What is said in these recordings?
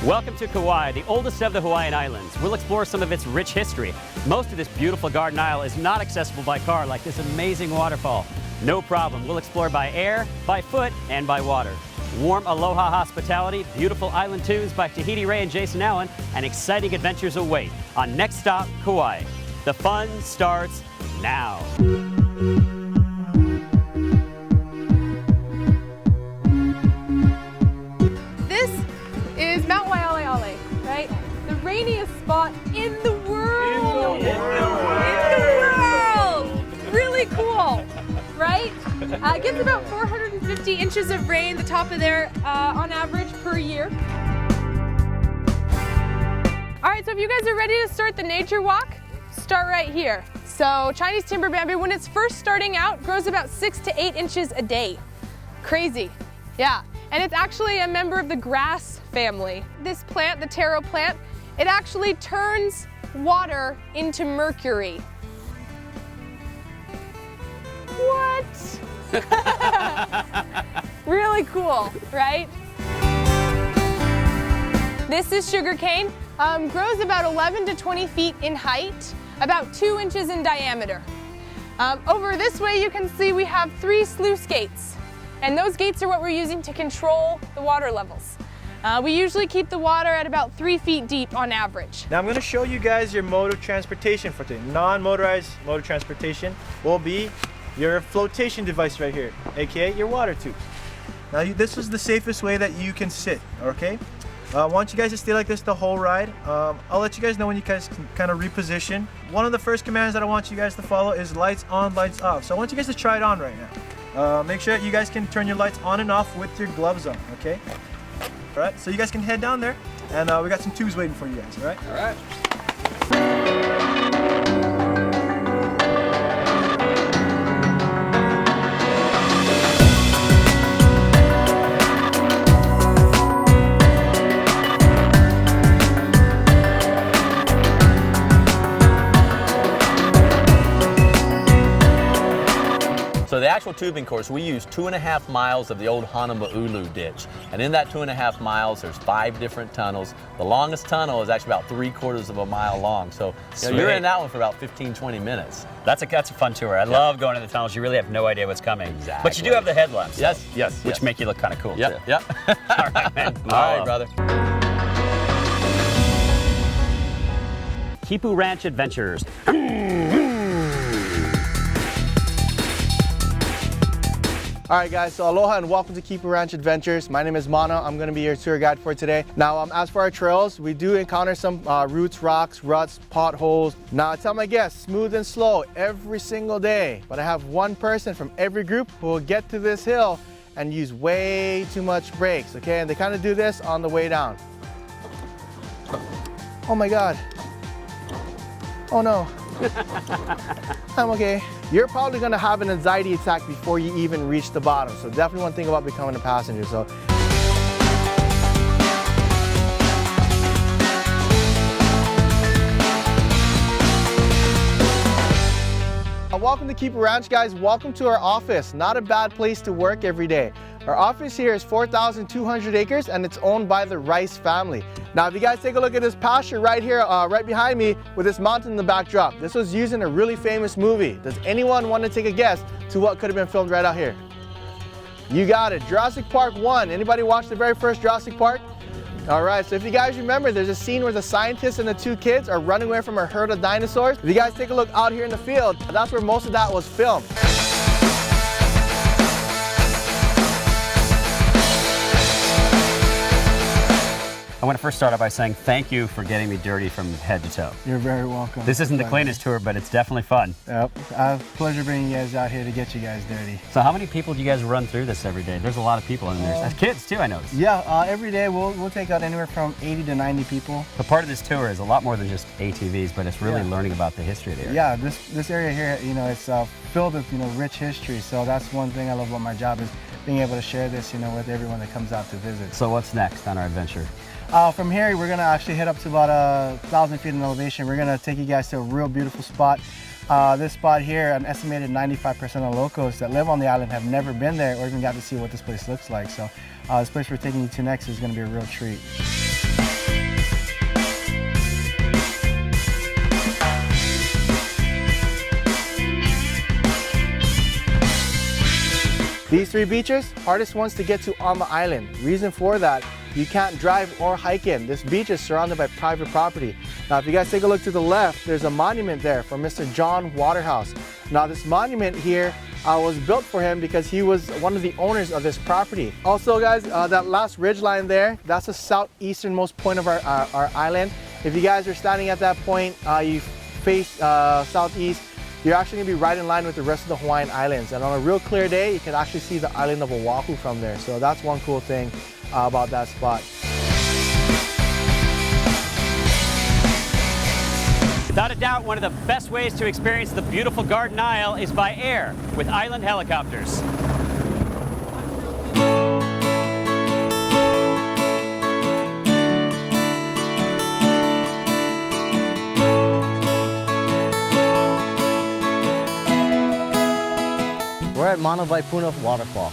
Welcome to Kauai, the oldest of the Hawaiian Islands. We'll explore some of its rich history. Most of this beautiful garden isle is not accessible by car like this amazing waterfall. No problem, we'll explore by air, by foot, and by water. Warm aloha hospitality, beautiful island tunes by Tahiti Ray and Jason Allen, and exciting adventures await on Next Stop, Kauai. The fun starts now. Right? The rainiest spot in the world! In the world! Really cool, right? It gets about 450 inches of rain, the top of there, on average per year. All right, so if you guys are ready to start the nature walk, start right here. So Chinese timber bamboo, when it's first starting out, grows about 6 to 8 inches a day. Crazy, yeah. And it's actually a member of the grass family. This plant, the taro plant, it actually turns water into mercury. What? Really cool, right? This is sugarcane. Grows about 11 to 20 feet in height, about 2 inches in diameter. Over this way you can see we have 3 sluice gates. And those gates are what we're using to control the water levels. We usually keep the water at about 3 feet deep on average. Now I'm going to show you guys your mode of transportation for today. Non-motorized mode of transportation will be your flotation device right here, aka your water tubes. Now this is the safest way that you can sit, okay? I want you guys to stay like this the whole ride. I'll let you guys know when you guys can kind of reposition. One of the first commands that I want you guys to follow is lights on, lights off. So I want you guys to try it on right now. Make sure that you guys can turn your lights on and off with your gloves on, okay? All right, so you guys can head down there, and we got some tubes waiting for you guys, all right? All right. So the actual tubing course, we use 2.5 miles of the old Honolulu ditch. And in that 2.5 miles, there's 5 different tunnels. The longest tunnel is actually about 3/4 of a mile long. So you're in that one for about 15, 20 minutes. That's a fun tour. I love going in the tunnels. You really have no idea what's coming. Exactly. But you do have the headlamps. Yes. Which make you look kind of cool, too. Yep. All right, man. All right, brother. Kipu Ranch Adventures. All right guys, so aloha and welcome to Kipu Ranch Adventures. My name is Mana. I'm gonna be your tour guide for today. Now, as for our trails, we do encounter some roots, rocks, ruts, potholes. Now, I tell my guests, smooth and slow every single day. But I have one person from every group who will get to this hill and use way too much brakes, okay? And they kind of do this on the way down. Oh my God. Oh no. I'm okay. You're probably gonna have an anxiety attack before you even reach the bottom. So definitely one thing about becoming a passenger. So. Welcome to Kipu Ranch, guys. Welcome to our office. Not a bad place to work every day. Our office here is 4,200 acres and it's owned by the Rice family. Now, if you guys take a look at this pasture right here, right behind me with this mountain in the backdrop, this was used in a really famous movie. Does anyone want to take a guess to what could have been filmed right out here? You got it, Jurassic Park 1. Anybody watch the very first Jurassic Park? All right, so if you guys remember, there's a scene where the scientists and the 2 kids are running away from a herd of dinosaurs. If you guys take a look out here in the field, that's where most of that was filmed. I want to first start off by saying thank you for getting me dirty from head to toe. You're very welcome. This isn't the cleanest tour, but it's definitely fun. Yep. I have a pleasure bringing you guys out here to get you guys dirty. So how many people do you guys run through this every day? There's a lot of people in there. As kids too, I noticed. Yeah, every day we'll take out anywhere from 80 to 90 people. But part of this tour is a lot more than just ATVs, but it's really learning about the history of the area. Yeah, this area here, it's filled with rich history. So that's one thing I love about my job is being able to share this, with everyone that comes out to visit. So what's next on our adventure? From here, we're gonna actually head up to about 1,000 feet in elevation. We're gonna take you guys to a real beautiful spot. This spot here, an estimated 95% of locals that live on the island have never been there or even got to see what this place looks like. So this place we're taking you to next is gonna be a real treat. These 3 beaches, hardest ones to get to on the island. Reason for that, you can't drive or hike in. This beach is surrounded by private property. Now, if you guys take a look to the left, there's a monument there for Mr. John Waterhouse. Now, this monument here was built for him because he was one of the owners of this property. Also, guys, that last ridge line there, that's the southeasternmost point of our island. If you guys are standing at that point, you face southeast, you're actually gonna be right in line with the rest of the Hawaiian Islands. And on a real clear day, you can actually see the island of Oahu from there. So that's one cool thing about that spot. Without a doubt, one of the best ways to experience the beautiful Garden Isle is by air with island helicopters. We're at Mauna Waipuna Waterfall,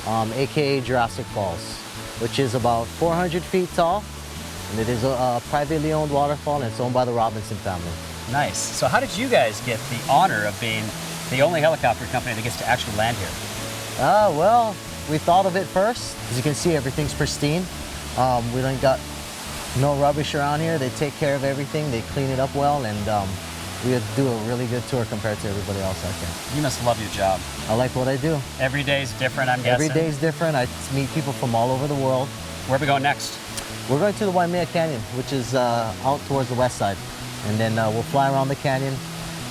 aka Jurassic Falls, which is about 400 feet tall, and it is a privately owned waterfall, and it's owned by the Robinson family. Nice. So how did you guys get the honor of being the only helicopter company that gets to actually land here? Well, we thought of it first. As you can see, everything's pristine. We don't got no rubbish around here. They take care of everything. They clean it up well, and we do a really good tour compared to everybody else out there. You must love your job. I like what I do. Every day's different, I'm guessing. Every day's different. I meet people from all over the world. Where are we going next? We're going to the Waimea Canyon, which is out towards the west side. And then we'll fly around the canyon,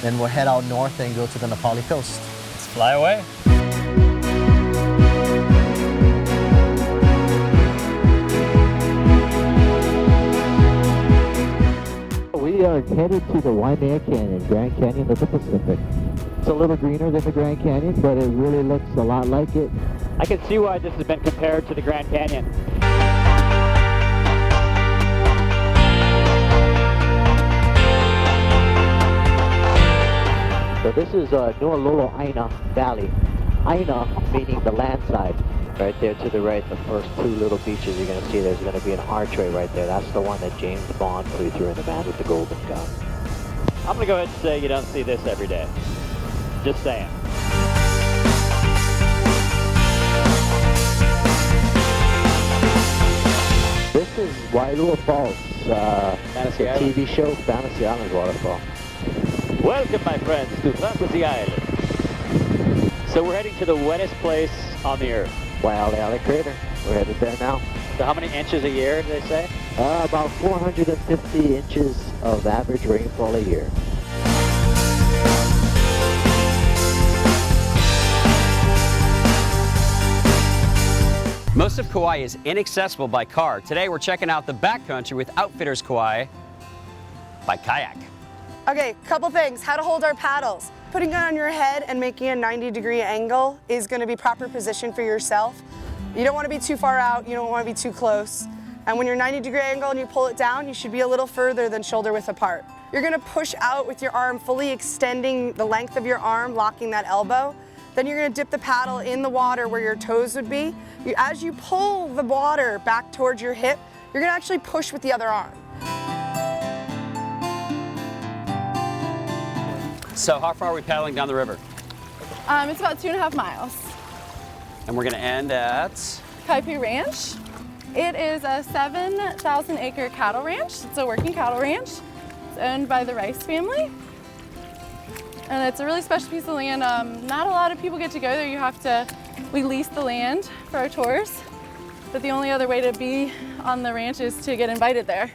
then we'll head out north and go to the Nepali coast. Let's fly away. We are headed to the Waimea Canyon, Grand Canyon of the Pacific. It's a little greener than the Grand Canyon, but it really looks a lot like it. I can see why this has been compared to the Grand Canyon. So this is Nuololo Aina Valley. Aina meaning the land side. Right there to the right, the first 2 little beaches you're going to see, there's going to be an archway right there. That's the one that James Bond flew through in The Man with the Golden Gun. I'm going to go ahead and say you don't see this every day. Just saying. This is Wailua Falls, Fantasy the Island. TV show Fantasy Island Waterfall. Welcome, my friends, to Fantasy Island. So we're heading to the wettest place on the earth. Waialeale Crater. We're headed there now. So how many inches a year, do they say? About 450 inches of average rainfall a year. Most of Kauai is inaccessible by car. Today we're checking out the backcountry with Outfitters Kauai by kayak. Okay, couple things. How to hold our paddles. Putting it on your head and making a 90-degree angle is going to be proper position for yourself. You don't want to be too far out, you don't want to be too close. And when you're 90-degree angle and you pull it down, you should be a little further than shoulder width apart. You're going to push out with your arm, fully extending the length of your arm, locking that elbow. Then you're going to dip the paddle in the water where your toes would be. As you pull the water back towards your hip, you're going to actually push with the other arm. So how far are we paddling down the river? It's about 2.5 miles. And we're going to end at... Kipu Ranch. It is a 7,000-acre cattle ranch. It's a working cattle ranch. It's owned by the Rice family. And it's a really special piece of land. Not a lot of people get to go there. We lease the land for our tours. But the only other way to be on the ranch is to get invited there.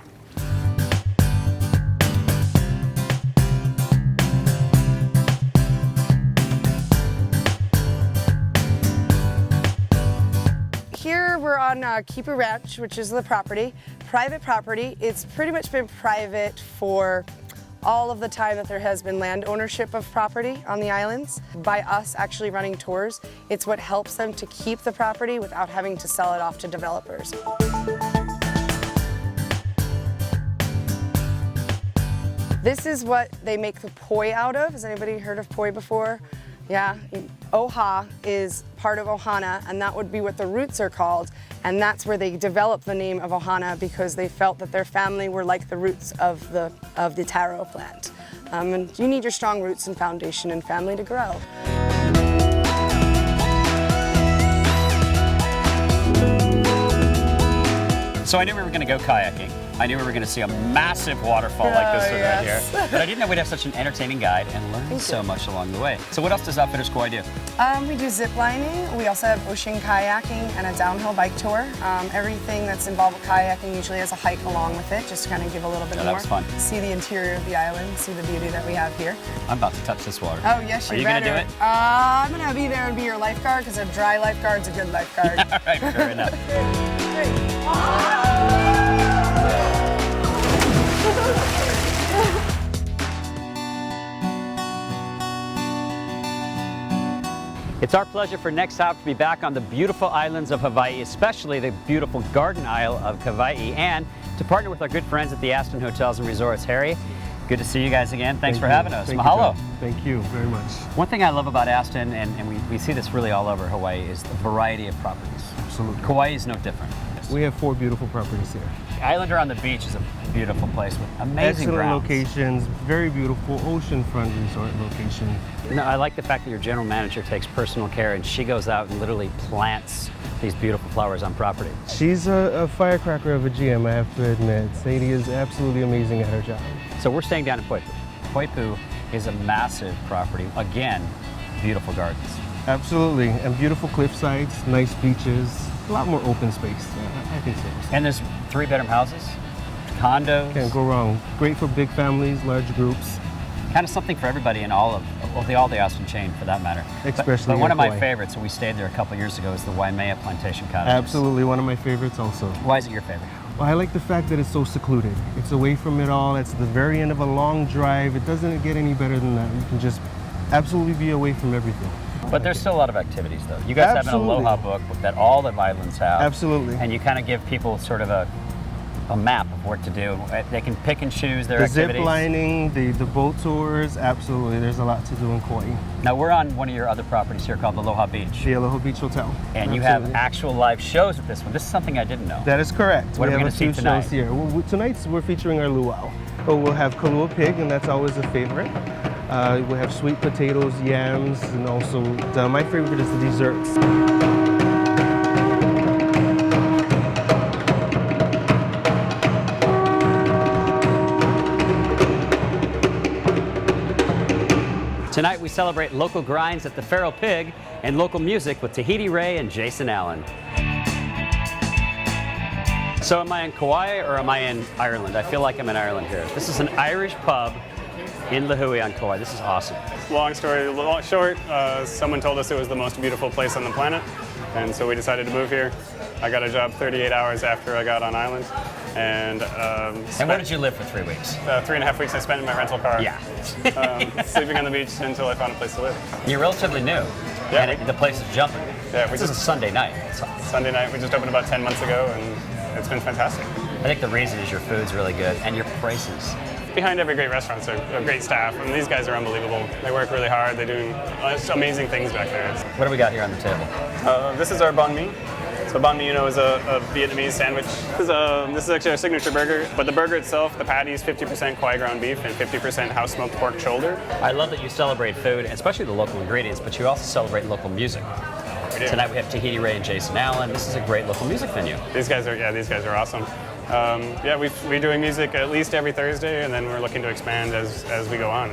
Here we're on Kipu Ranch, which is the property, private property. It's pretty much been private for all of the time that there has been land ownership of property on the islands. By us actually running tours, it's what helps them to keep the property without having to sell it off to developers. This is what they make the poi out of. Has anybody heard of poi before? Yeah, oha is part of ohana, and that would be what the roots are called, and that's where they developed the name of ohana because they felt that their family were like the roots of the taro plant. And you need your strong roots and foundation and family to grow. So I knew we were going to go kayaking. I knew we were going to see a massive waterfall like this one right here. But I didn't know we'd have such an entertaining guide and learn so much along the way. So what else does Outfitters Kauai do? We do zip lining. We also have ocean kayaking and a downhill bike tour. Everything that's involved with kayaking usually has a hike along with it, just to kind of give a little bit more. That was fun. See the interior of the island, see the beauty that we have here. I'm about to touch this water. Oh, yes, Are you going to do it? I'm going to be there and be your lifeguard, because a dry lifeguard's a good lifeguard. All right, fair enough. It's our pleasure for Next Stop to be back on the beautiful islands of Hawaii, especially the beautiful Garden Isle of Kauai, and to partner with our good friends at the Aston Hotels and Resorts. Harry, good to see you guys again. Thanks for having us. Mahalo. Thank you very much. One thing I love about Aston, and we see this really all over Hawaii, is the variety of properties. Absolutely. Kauai is no different. We have 4 beautiful properties here. Islander on the beach is a beautiful place with amazing Excellent grounds. locations, very beautiful oceanfront resort location. No, I like the fact that your general manager takes personal care and she goes out and literally plants these beautiful flowers on property. She's a firecracker of a GM, I have to admit. Sadie is absolutely amazing at her job. So we're staying down in Poipu. Poipu is a massive property. Again, beautiful gardens. Absolutely, and beautiful cliff sites, nice beaches, a lot more open space. I think so. And there's 3-bedroom houses, condos. Can't go wrong. Great for big families, large groups. Kind of something for everybody in all the Austin chain for that matter. Especially but one of my Kauai. favorites, and we stayed there a couple years ago, is the Waimea Plantation Cottages. Absolutely, one of my favorites also. Why is it your favorite? Well, I like the fact that it's so secluded. It's away from it all. It's the very end of a long drive. It doesn't get any better than that. You can just absolutely be away from everything. But there's still a lot of activities, though. You guys have an Aloha book that all the islands have. Absolutely. And you kind of give people sort of a map of what to do. They can pick and choose their the activities. Zip lining, the boat tours, absolutely. There's a lot to do in Kauai. Now, we're on one of your other properties here called the Aloha Beach. The Aloha Beach Hotel. And you have actual live shows at this one. This is something I didn't know. That is correct. What we are we have going to see a few tonight? shows here. Tonight we're featuring our luau. So we'll have kalua pig, and that's always a favorite. We have sweet potatoes, yams, and also my favorite is the desserts. Tonight we celebrate local grinds at the Feral Pig and local music with Tahiti Ray and Jason Allen. So am I in Kauai or am I in Ireland? I feel like I'm in Ireland here. This is an Irish pub in Lihue on Kauai. This is awesome. Long story short, someone told us it was the most beautiful place on the planet, and so we decided to move here. I got a job 38 hours after I got on island. And where did you live for 3 weeks? 3.5 weeks I spent in my rental car. Yeah. Sleeping on the beach until I found a place to live. You're relatively new. Yeah. And the place is jumping. Yeah, this is a Sunday night. Sunday night. We just opened about 10 months ago, and it's been fantastic. I think the reason is your food's really good and your prices. Behind every great restaurant is a great staff, and these guys are unbelievable. They work really hard. They're doing amazing things back there. What do we got here on the table? This is our banh mi. So banh mi, is a Vietnamese sandwich. This is actually our signature burger, but the burger itself, the patty is 50% Kauai ground beef and 50% house-smoked pork shoulder. I love that you celebrate food, especially the local ingredients, but you also celebrate local music. Tonight we have Tahiti Ray and Jason Allen. This is a great local music venue. These guys are awesome. We're doing music at least every Thursday, and then we're looking to expand as we go on.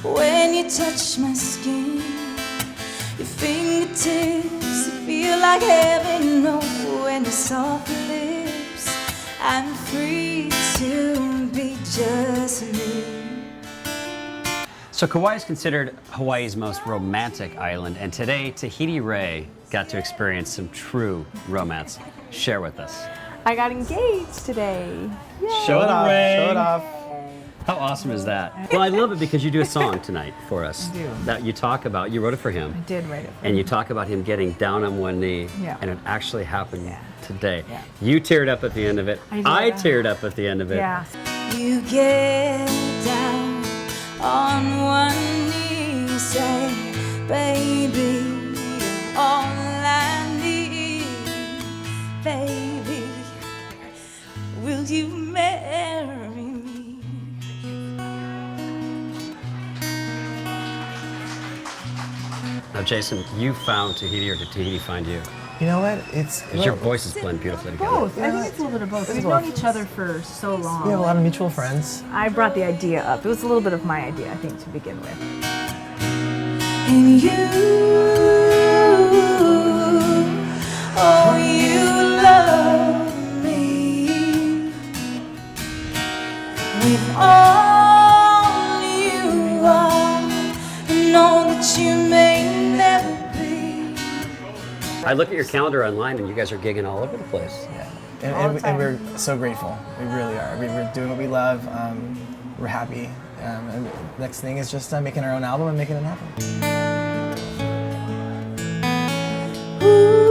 When you touch my skin, your fingertips feel like heaven. No, when your soft lips, I'm free to be just me. So Kauai is considered Hawaii's most romantic island, and today Tahiti Ray got to experience some true romance. Share with us. I got engaged today. Yay. Show it off. Show it off. How awesome is that? Well, I love it because you do a song tonight for us. I do. That you talk about, you wrote it for him. I did write it for him. And you talk about him getting down on one knee, Yeah. and it actually happened Yeah. today. Yeah. You teared up at the end of it. I did. teared up at the end of it. Yeah. You get down on one knee, say, baby, you're all I need, baby. would you marry me? Now, Jason, you found Tahiti, or did Tahiti find you? You know what? It's Because your voices blend beautifully together. Both. I think it's a little bit of both. We've known each other for so long. We have a lot of mutual friends. I brought the idea up. It was a little bit of my idea, I think, to begin with. And you, oh, you love me with all you are, and all that you may never be. I look at your calendar online, and you guys are gigging all over the place. Yeah. And we're so grateful. We really are. We're doing what we love. We're happy. And the next thing is just making our own album and making it happen. Ooh.